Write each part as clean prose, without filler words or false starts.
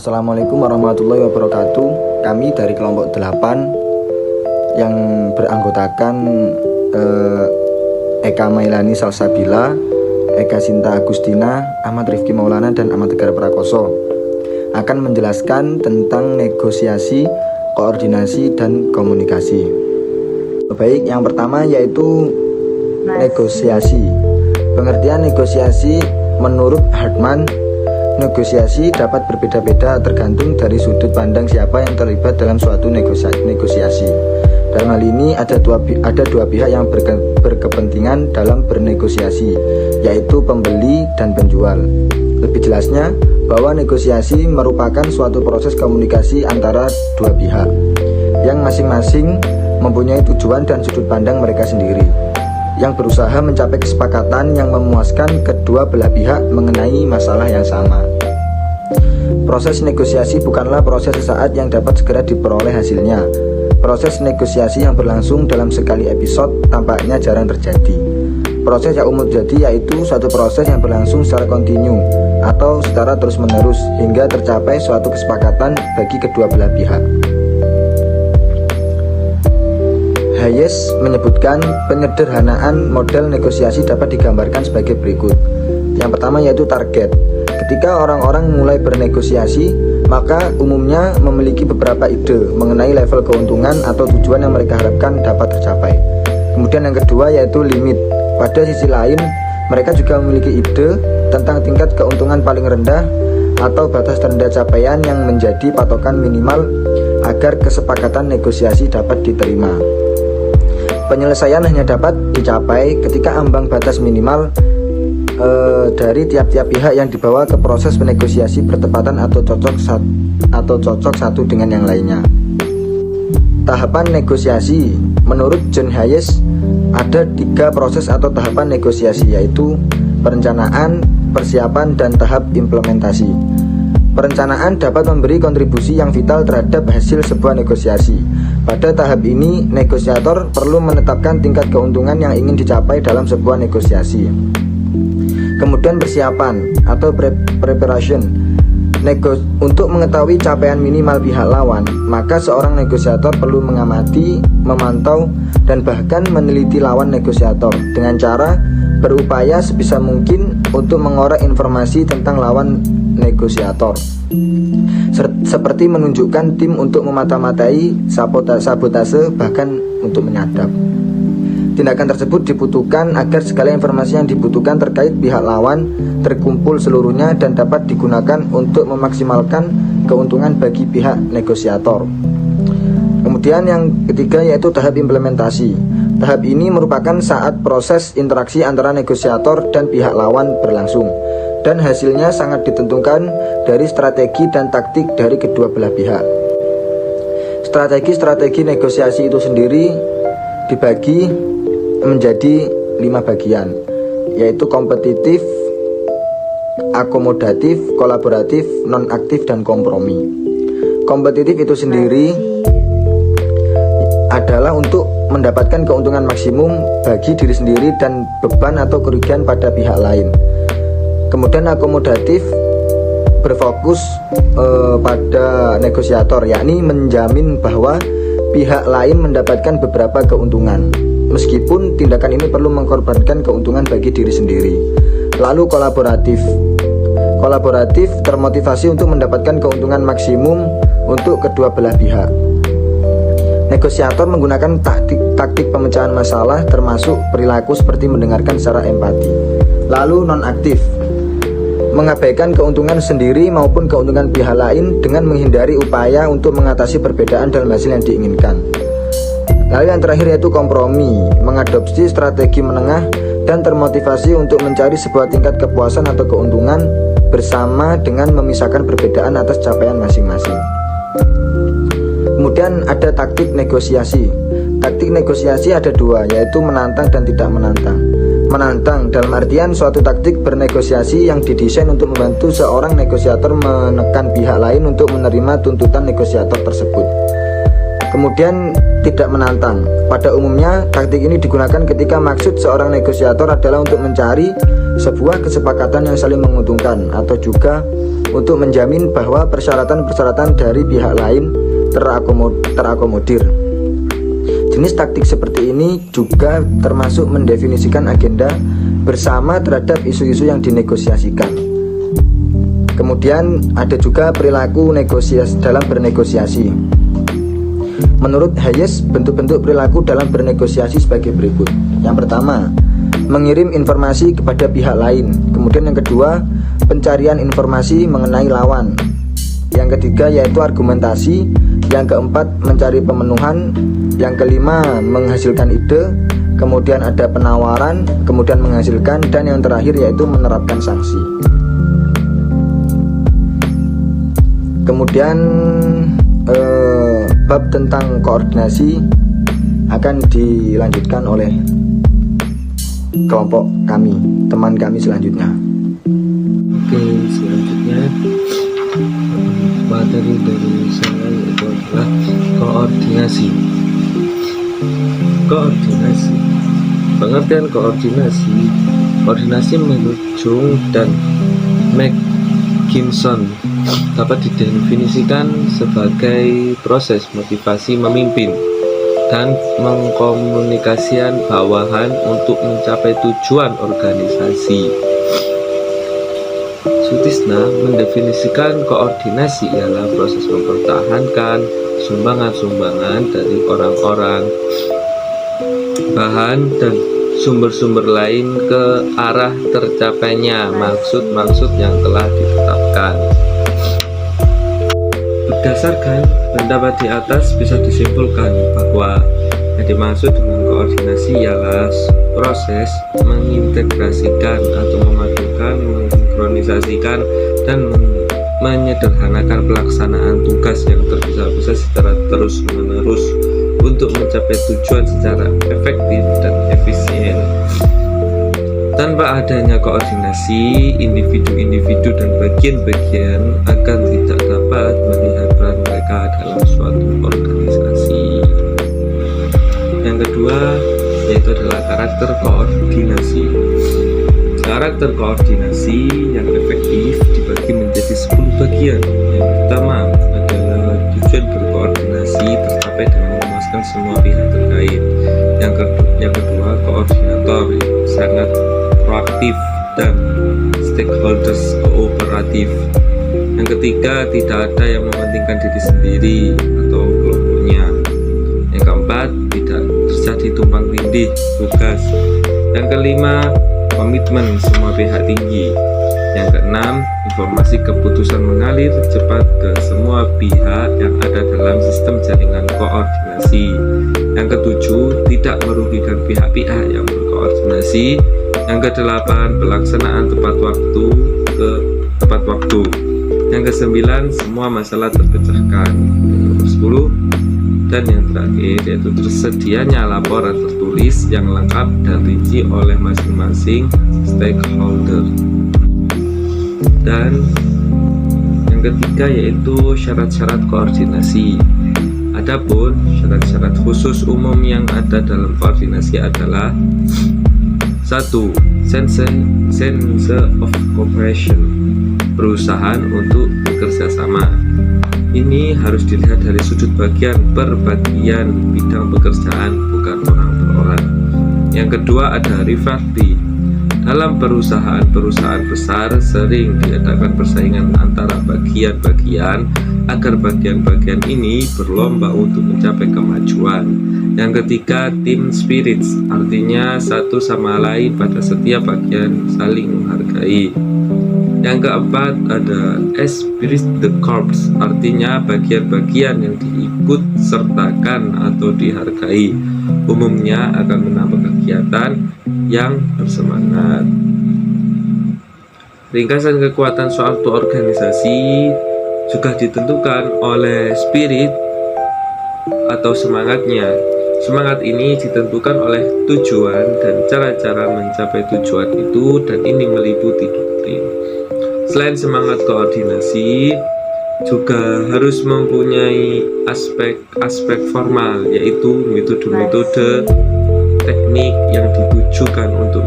Assalamualaikum warahmatullahi wabarakatuh. Kami dari kelompok 8 yang beranggotakan Eka Mailani Salsabila, Eka Sinta Agustina, Ahmad Rifki Maulana, dan Ahmad Tegar Prakoso akan menjelaskan tentang negosiasi, koordinasi, dan komunikasi. Baik, yang pertama yaitu negosiasi. Pengertian negosiasi menurut Hartman, negosiasi dapat berbeda-beda tergantung dari sudut pandang siapa yang terlibat dalam suatu negosiasi. Dalam hal ini ada dua pihak yang berkepentingan dalam bernegosiasi, yaitu pembeli dan penjual. Lebih jelasnya, bahwa negosiasi merupakan suatu proses komunikasi antara dua pihak yang masing-masing mempunyai tujuan dan sudut pandang mereka sendiri, yang berusaha mencapai kesepakatan yang memuaskan kedua belah pihak mengenai masalah yang sama. Proses negosiasi bukanlah proses sesaat yang dapat segera diperoleh hasilnya. Proses negosiasi yang berlangsung dalam sekali episode tampaknya jarang terjadi. Proses yang umum terjadi yaitu suatu proses yang berlangsung secara kontinu atau secara terus-menerus hingga tercapai suatu kesepakatan bagi kedua belah pihak. Hayes menyebutkan penyederhanaan model negosiasi dapat digambarkan sebagai berikut. Yang pertama yaitu target. Ketika orang-orang mulai bernegosiasi, maka umumnya memiliki beberapa ide mengenai level keuntungan atau tujuan yang mereka harapkan dapat tercapai. Kemudian yang kedua yaitu limit. Pada sisi lain, mereka juga memiliki ide tentang tingkat keuntungan paling rendah atau batas terendah capaian yang menjadi patokan minimal agar kesepakatan negosiasi dapat diterima. Penyelesaian hanya dapat dicapai ketika ambang batas minimal dari tiap-tiap pihak yang dibawa ke proses negosiasi bertepatan atau cocok satu dengan yang lainnya. Tahapan negosiasi menurut John Hayes ada 3 proses atau tahapan negosiasi, yaitu perencanaan, persiapan, dan tahap implementasi. Perencanaan dapat memberi kontribusi yang vital terhadap hasil sebuah negosiasi. Pada tahap ini, negosiator perlu menetapkan tingkat keuntungan yang ingin dicapai dalam sebuah negosiasi. Kemudian persiapan atau preparation. Untuk mengetahui capaian minimal pihak lawan, maka seorang negosiator perlu mengamati, memantau, dan bahkan meneliti lawan negosiator dengan cara berupaya sebisa mungkin untuk mengorek informasi tentang lawan negosiator, seperti menunjukkan tim untuk memata-matai, sabotase, bahkan untuk menyadap. Tindakan tersebut dibutuhkan agar segala informasi yang dibutuhkan terkait pihak lawan terkumpul seluruhnya dan dapat digunakan untuk memaksimalkan keuntungan bagi pihak negosiator. Kemudian yang ketiga yaitu tahap implementasi. Tahap ini merupakan saat proses interaksi antara negosiator dan pihak lawan berlangsung, dan hasilnya sangat ditentukan dari strategi dan taktik dari kedua belah pihak. Strategi negosiasi itu sendiri dibagi menjadi 5 bagian, yaitu kompetitif, akomodatif, kolaboratif, non-aktif, dan kompromi. Kompetitif itu sendiri adalah untuk mendapatkan keuntungan maksimum bagi diri sendiri dan beban atau kerugian pada pihak lain. Kemudian akomodatif berfokus pada negosiator, yakni menjamin bahwa pihak lain mendapatkan beberapa keuntungan, meskipun tindakan ini perlu mengorbankan keuntungan bagi diri sendiri. Lalu kolaboratif termotivasi untuk mendapatkan keuntungan maksimum untuk kedua belah pihak. Negosiator menggunakan taktik pemecahan masalah, termasuk perilaku seperti mendengarkan secara empati. Lalu non-aktif, mengabaikan keuntungan sendiri maupun keuntungan pihak lain dengan menghindari upaya untuk mengatasi perbedaan dalam hasil yang diinginkan. Lalu yang terakhir yaitu kompromi, mengadopsi strategi menengah dan termotivasi untuk mencari sebuah tingkat kepuasan atau keuntungan bersama dengan memisahkan perbedaan atas capaian masing-masing. Kemudian ada taktik negosiasi. Taktik negosiasi ada 2, yaitu menantang dan tidak menantang. Menantang dalam artian suatu taktik bernegosiasi yang didesain untuk membantu seorang negosiator menekan pihak lain untuk menerima tuntutan negosiator tersebut. Kemudian tidak menantang. Pada umumnya taktik ini digunakan ketika maksud seorang negosiator adalah untuk mencari sebuah kesepakatan yang saling menguntungkan, atau juga untuk menjamin bahwa persyaratan-persyaratan dari pihak lain terakomodir. Jenis taktik seperti ini juga termasuk mendefinisikan agenda bersama terhadap isu-isu yang dinegosiasikan. Kemudian ada juga perilaku negosiasi dalam bernegosiasi. Menurut Hayes, bentuk-bentuk perilaku dalam bernegosiasi sebagai berikut. Yang pertama, mengirim informasi kepada pihak lain. Kemudian yang kedua, pencarian informasi mengenai lawan. Yang ketiga yaitu argumentasi. Yang keempat, mencari pemenuhan. Yang kelima, menghasilkan ide. Kemudian ada penawaran, kemudian menghasilkan, dan yang terakhir yaitu menerapkan sanksi. Kemudian bab tentang koordinasi akan dilanjutkan oleh kelompok kami, teman kami selanjutnya. Oke, selanjutnya materi dari saya yaitu adalah koordinasi. Pengertian koordinasi menurut Jung dan McKimson dapat didefinisikan sebagai proses motivasi memimpin dan mengkomunikasikan bawahan untuk mencapai tujuan organisasi. Sutisna mendefinisikan koordinasi ialah proses mempertahankan sumbangan-sumbangan dari orang-orang, bahan, dan sumber-sumber lain ke arah tercapainya maksud-maksud yang telah ditetapkan. Berdasarkan pendapat di atas bisa disimpulkan bahwa yang dimaksud dengan koordinasi ialah proses mengintegrasikan atau memadukan, mensinkronisasikan, dan menyederhanakan pelaksanaan tugas yang terpisah-pisah secara terus-menerus untuk mencapai tujuan secara efektif dan efisien. Tanpa adanya koordinasi, individu-individu dan bagian-bagian akan tidak dapat melihat peran mereka dalam suatu organisasi. Yang kedua yaitu adalah karakter koordinasi. Karakter koordinasi yang efektif dibagi menjadi 10 bagian. Yang pertama adalah tujuan berkoordinasi tercapai dengan memuaskan semua pihak terkait. Yang kedua, koordinator sangat proaktif dan stakeholders kooperatif. Yang ketiga, tidak ada yang mementingkan diri sendiri atau kelompoknya. Yang keempat, tidak terjadi tumpang tindih tugas. Yang kelima, komitmen semua pihak tinggi. Yang keenam, informasi keputusan mengalir cepat ke semua pihak yang ada dalam sistem jaringan koordinasi. Yang ketujuh, tidak merugikan pihak-pihak yang berkoordinasi. Yang kedelapan, pelaksanaan tepat waktu ke tepat waktu. Yang kesembilan, semua masalah terpecahkan. Yang ke-10 dan yang terakhir yaitu tersedianya laporan tertulis yang lengkap dan rinci oleh masing-masing stakeholder. Dan yang ketiga yaitu syarat-syarat koordinasi. Adapun syarat-syarat khusus umum yang ada dalam koordinasi adalah 1. Sense of cooperation, perusahaan untuk bekerja sama. Ini harus dilihat dari sudut bagian per bagian bidang pekerjaan, bukan orang per orang. Yang kedua ada rivalry. Dalam perusahaan-perusahaan besar sering diadakan persaingan antara bagian-bagian agar bagian-bagian ini berlomba untuk mencapai kemajuan. Yang ketiga, team spirits, artinya satu sama lain pada setiap bagian saling menghargai. Yang keempat ada esprit de corps, artinya bagian-bagian yang diikut sertakan atau dihargai umumnya akan menambah kegiatan yang bersemangat. Ringkasan kekuatan suatu organisasi juga ditentukan oleh spirit atau semangatnya. Semangat ini ditentukan oleh tujuan dan cara-cara mencapai tujuan itu, dan ini meliputi doktrin. Selain semangat koordinasi, juga harus mempunyai aspek formal, yaitu metode-metode teknik yang ditujukan untuk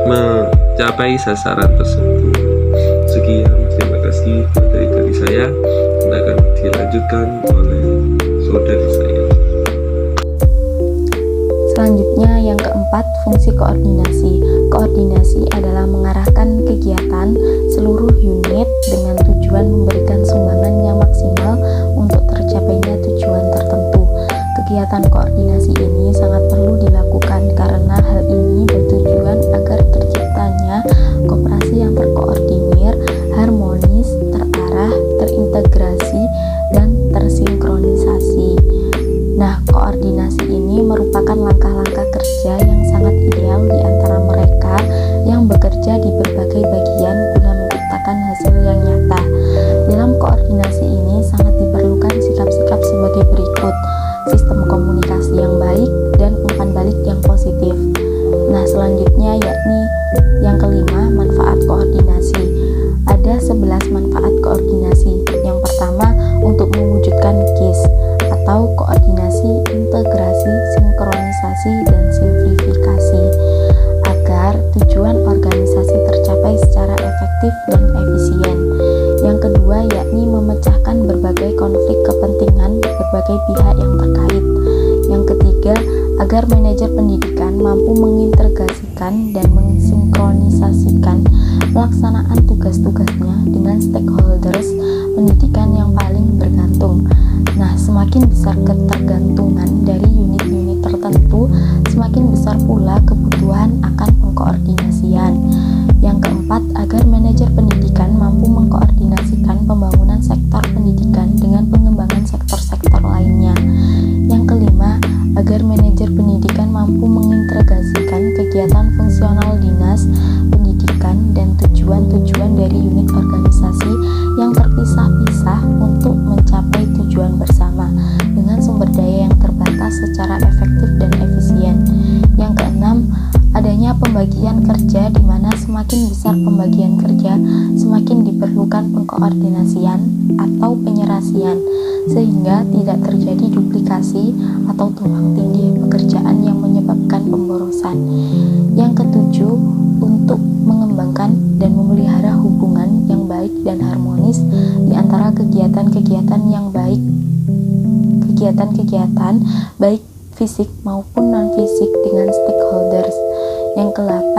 mencapai sasaran tersebut. Sekian, terima kasih dari saya. Akan dilanjutkan oleh saudari saya. Selanjutnya yang keempat, fungsi koordinasi. Koordinasi adalah mengarahkan kegiatan seluruh unit dengan tujuan memberikan sumbangan yang maksimal untuk tercapainya tujuan tertentu. Kegiatan koordinasi ini sangat perlu dilakukan karena hal ini bertujuan agar terciptanya koperasi yang terkoordinir, harmonis, terarah, terintegrasi, dan tersinkronisasi. Nah, koordinasi ini merupakan langkah-langkah kerja yang sangat ideal di antara mereka yang bekerja di berbagai bagian guna menciptakan hasil yang nyata. Dalam koordinasi ini sangat diperlukan sikap-sikap sebagai berikut: sistem komunikasi yang baik dan umpan balik yang positif. Nah, selanjutnya yakni yang kelima, manfaat koordinasi. Ada 11 manfaat koordinasi. Yang pertama, untuk mewujudkan KISS atau koordinasi, integrasi, sinkronisasi, dan simplifikasi agar tujuan organisasi tercapai secara efektif dan efisien. Yang kedua yakni memecahkan berbagai konflik kepentingan berbagai pihak yang terkait. Yang ketiga, agar manajer pendidikan mampu mengintegrasikan dan mensinkronisasikan pelaksanaan tugas-tugasnya dengan stakeholders pendidikan yang paling bergantung. Nah, semakin besar ketergantungan dari unit-unit tertentu, semakin besar pula kebutuhan akan pengkoordinasian. Yang keempat, agar manajer pendidikan mampu mengkoordinasikan pembangunan sektor pendidikan dengan pengembangan sektor-sektor lainnya. Yang kelima, agar manajer pendidikan mampu mengintegrasikan kegiatan fungsional dinas pendidikan dan tujuan-tujuan dari unit organisasi yang terpisah-pisah untuk mencapai tujuan bersama dengan sumber daya yang terbatas secara efektif dan efisien. Yang keenam, adanya pembagian kerja di mana semakin besar pembagian kerja, semakin diperlukan pengkoordinasian atau penyerasian sehingga tidak terjadi duplikasi atau tumpang tindih pekerjaan yang menyebabkan pemborosan. Yang ketujuh, untuk mengembangkan dan memelihara hubungan yang baik dan harmonis di antara kegiatan-kegiatan baik fisik maupun non-fisik dengan stakeholders. Yang ke-8,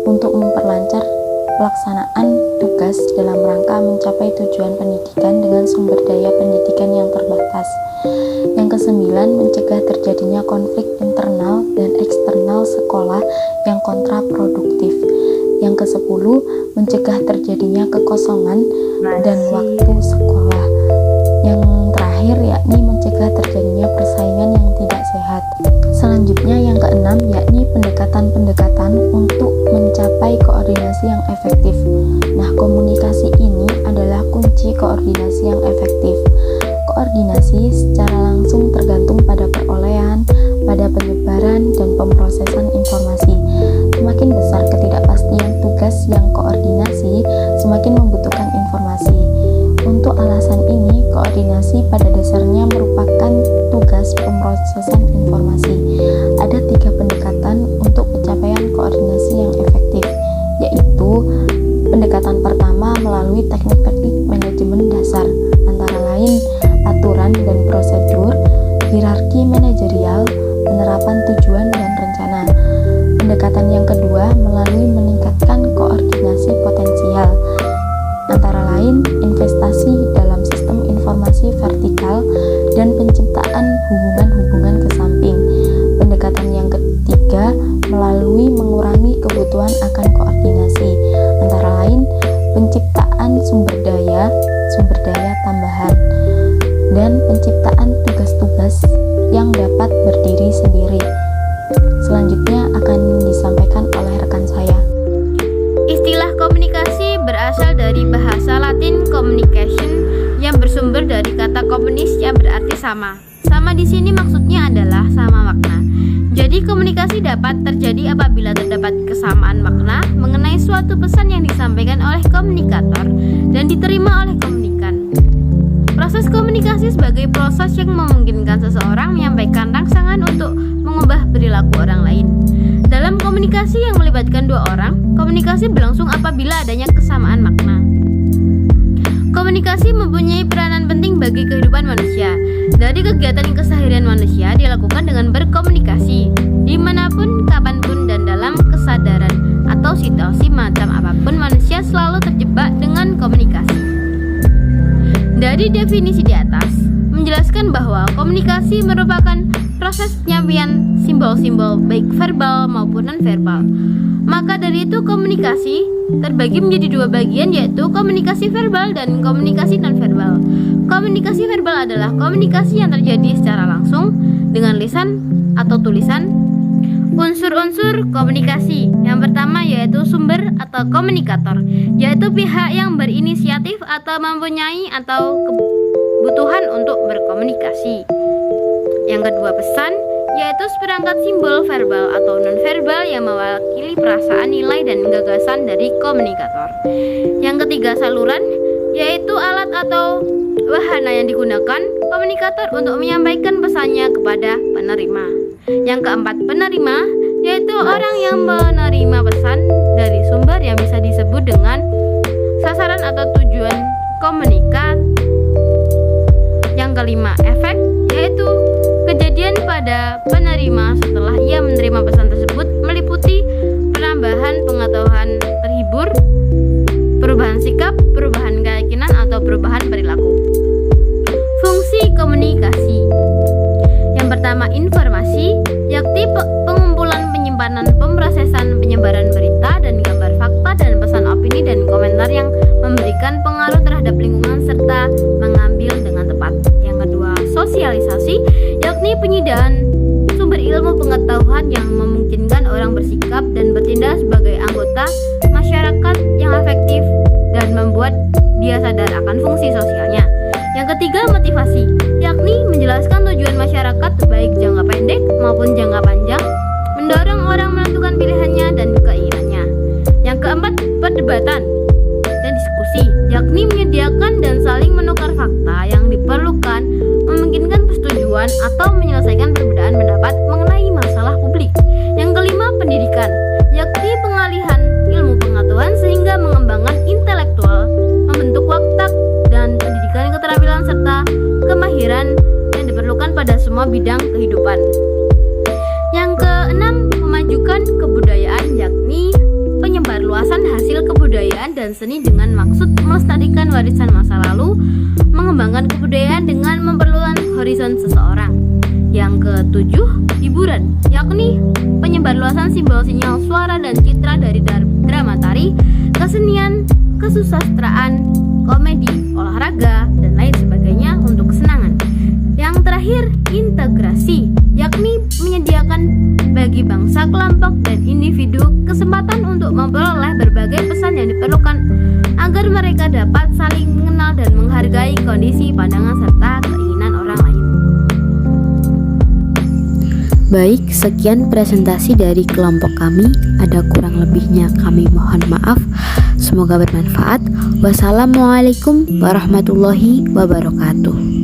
untuk memperlancar pelaksanaan tugas dalam rangka mencapai tujuan pendidikan dengan sumber daya pendidikan yang terbatas. Yang ke-9, mencegah terjadinya konflik internal dan eksternal sekolah yang kontraproduktif. Yang ke-10, mencegah terjadinya kekosongan dan waktu sekolah. Yang terakhir yakni mencegah terjadinya persaingan yang tidak sehat. Selanjutnya yang ke-6 yakni pendekatan-pendekatan untuk mencapai koordinasi yang efektif. Nah, komunikasi ini adalah kunci koordinasi yang efektif. Koordinasi secara langsung tergantung pada perolehan, pada penyebaran dan pemrosesan informasi. Semakin besar ketidakpastian tugas yang koordinasi, semakin membutuhkan informasi. Untuk alasan ini, koordinasi pada dasarnya merupakan tugas pemrosesan informasi. Ada 3 pendekatan untuk pencapaian koordinasi yang efektif, yaitu pendekatan pertama melalui teknik-teknik manajemen dasar, antara lain aturan dan prosedur, hierarki manajerial, penerapan tujuan dan rencana. Pendekatan yang kedua melalui meningkatkan koordinasi potensial, antara lain investasi dalam sistem informasi vertikal dan penciptaan hubungan-hubungan ke samping. Pendekatan yang ketiga melalui mengurangi kebutuhan akan koordinasi, antara lain penciptaan sumber daya tambahan, dan penciptaan tugas-tugas yang dapat berdiri sendiri. Selanjutnya akan disampaikan oleh rekan saya. Istilah komunikasi berasal dari bahasa Latin communication yang bersumber dari kata komunis yang berarti sama. Sama di sini maksudnya adalah sama makna. Jadi komunikasi dapat terjadi apabila terdapat kesamaan makna mengenai suatu pesan yang disampaikan oleh komunikator dan diterima oleh komunikan. Proses komunikasi sebagai proses yang memungkinkan seseorang menyampaikan rangsangan untuk mengubah perilaku orang lain. Dalam komunikasi yang melibatkan dua orang, komunikasi berlangsung apabila adanya kesamaan makna. Komunikasi mempunyai peranan penting bagi kehidupan manusia. Dari kegiatan keseharian manusia dilakukan dengan berkomunikasi, dimanapun, kapanpun, dan dalam kesadaran atau situasi macam apapun manusia selalu terjebak dengan komunikasi. Dari definisi di atas, menjelaskan bahwa komunikasi merupakan proses penyampaian simbol-simbol baik verbal maupun non-verbal. Maka dari itu komunikasi terbagi menjadi dua bagian, yaitu komunikasi verbal dan komunikasi non-verbal. Komunikasi verbal adalah komunikasi yang terjadi secara langsung dengan lisan atau tulisan. Unsur-unsur komunikasi yang pertama yaitu sumber atau komunikator, yaitu pihak yang berinisiatif atau mempunyai atau kebutuhan untuk berkomunikasi. Yang kedua pesan, yaitu seperangkat simbol verbal atau non-verbal yang mewakili perasaan, nilai, dan gagasan dari komunikator. Yang ketiga saluran, yaitu alat atau wahana yang digunakan komunikator untuk menyampaikan pesannya kepada penerima. Yang keempat penerima, yaitu orang yang menerima pesan dari sumber yang bisa disebut dengan sasaran atau tujuan komunikat. Yang kelima efek, yaitu kejadian pada penerima setelah ia menerima pesan tersebut, meliputi penambahan pengetahuan terhibur, perubahan sikap, perubahan keyakinan, atau perubahan perilaku. Fungsi komunikasi yang pertama informasi, yakni pengumpulan, penyimpanan, pemrosesan, penyebaran berita dan gambar fakta dan pesan opini dan komentar yang memberikan pengaruh terhadap lingkungan serta mengambil dengan tepat. Yang kedua sosialisasi, yakni penyediaan sumber ilmu pengetahuan yang memungkinkan orang bersikap dan bertindak sebagai anggota masyarakat yang efektif dan membuat dia sadar akan fungsi sosialnya. Yang ketiga motivasi, yakni menjelaskan tujuan masyarakat baik jangka pendek maupun jangka panjang, mendorong orang menentukan pilihannya dan keinginannya. Yang keempat perdebatan dan diskusi, yakni menyediakan dan saling menukar fakta yang diperlukan, memungkinkan persetujuan atau menyelesaikan perbedaan pendapat mengenai masalah publik. Yang kelima pendidikan, yakni pengalihan ilmu pengetahuan sehingga mengembangkan intelektual, membentuk watak dan pendidikan keterampilan serta kemahiran yang diperlukan pada semua bidang kehidupan. Yang keenam memajukan kebudayaan, yakni penyebarluasan hasil kebudayaan dan seni dengan maksud melestarikan warisan masa lalu, mengembangkan kebudayaan dengan memperluas horizon seseorang. Yang ketujuh hiburan, yakni penyebarluasan simbol, sinyal, suara, dan citra dari drama tari, kesenian, kesusastraan, komedi, olahraga, dan lain sebagainya untuk kesenangan. Yang terakhir integrasi, yakni menyediakan bagi bangsa, kelompok, dan individu kesempatan untuk memperoleh berbagai pesan yang diperlukan agar mereka dapat saling mengenal dan menghargai kondisi, pandangan, serta keinginan orang lain. Baik, sekian presentasi dari kelompok kami. Ada kurang lebihnya kami mohon maaf. Semoga bermanfaat. Wassalamualaikum warahmatullahi wabarakatuh.